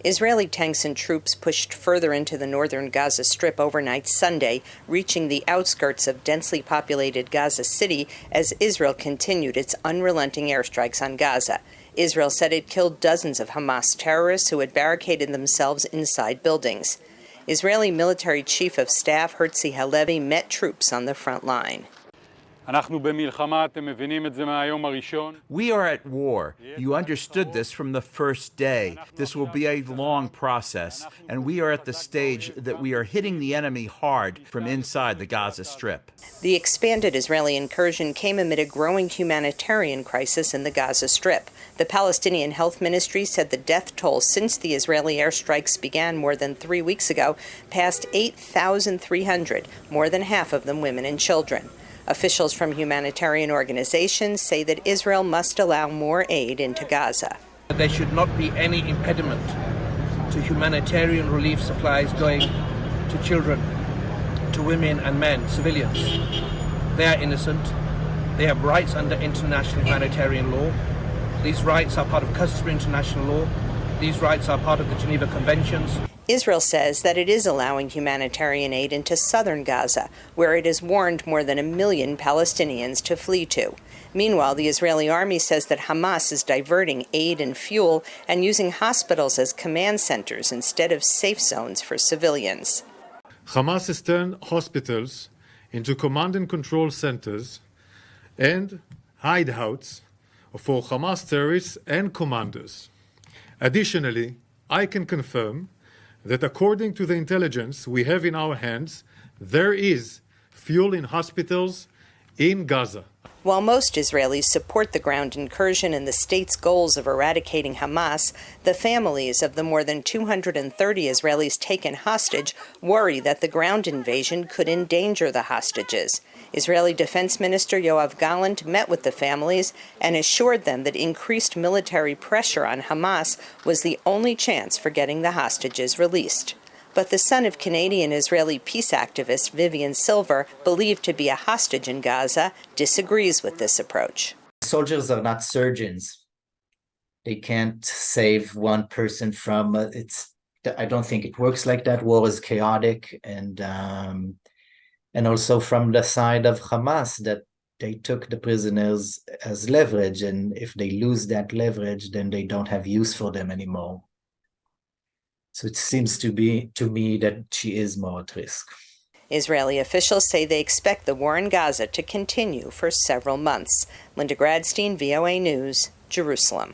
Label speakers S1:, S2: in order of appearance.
S1: Israeli tanks and troops pushed further into the northern Gaza Strip overnight Sunday, reaching the outskirts of densely populated Gaza City as Israel continued its unrelenting airstrikes on Gaza. Israel said it killed dozens of Hamas terrorists who had barricaded themselves inside buildings. Israeli military chief of staff Herzi Halevi met troops on the front line.
S2: We are at war. You understood this from the first day. This will be a long process, and we are at the stage that we are hitting the enemy hard from inside the Gaza Strip.
S1: The expanded Israeli incursion came amid a growing humanitarian crisis in the Gaza Strip. The Palestinian Health Ministry said the death toll since the Israeli airstrikes began more than 3 weeks ago passed 8,300, more than half of them women and children. Officials from humanitarian organizations say that Israel must allow more aid into Gaza.
S3: There should not be any impediment to humanitarian relief supplies going to children, to women and men, civilians. They are innocent. They have rights under international humanitarian law. These rights are part of customary international law. These rights are part of the Geneva Conventions.
S1: Israel says that it is allowing humanitarian aid into southern Gaza, where it has warned more than 1 million Palestinians to flee to. Meanwhile, the Israeli army says that Hamas is diverting aid and fuel and using hospitals as command centers instead of safe zones for civilians.
S4: Hamas has turned hospitals into command and control centers and hideouts for Hamas terrorists and commanders. Additionally, I can confirm that according to the intelligence we have in our hands, there is fuel in hospitals in Gaza.
S1: While most Israelis support the ground incursion and the state's goals of eradicating Hamas, the families of the more than 230 Israelis taken hostage worry that the ground invasion could endanger the hostages. Israeli Defense Minister Yoav Gallant met with the families and assured them that increased military pressure on Hamas was the only chance for getting the hostages released. But the son of Canadian-Israeli peace activist Vivian Silver, believed to be a hostage in Gaza, disagrees with this approach.
S5: Soldiers are not surgeons. They can't save one person from I don't think it works like that. War is chaotic, and also from the side of Hamas, that they took the prisoners as leverage, and if they lose that leverage, then they don't have use for them anymore. So it seems to me that she is more at risk.
S1: Israeli officials say they expect the war in Gaza to continue for several months. Linda Gradstein, VOA News, Jerusalem.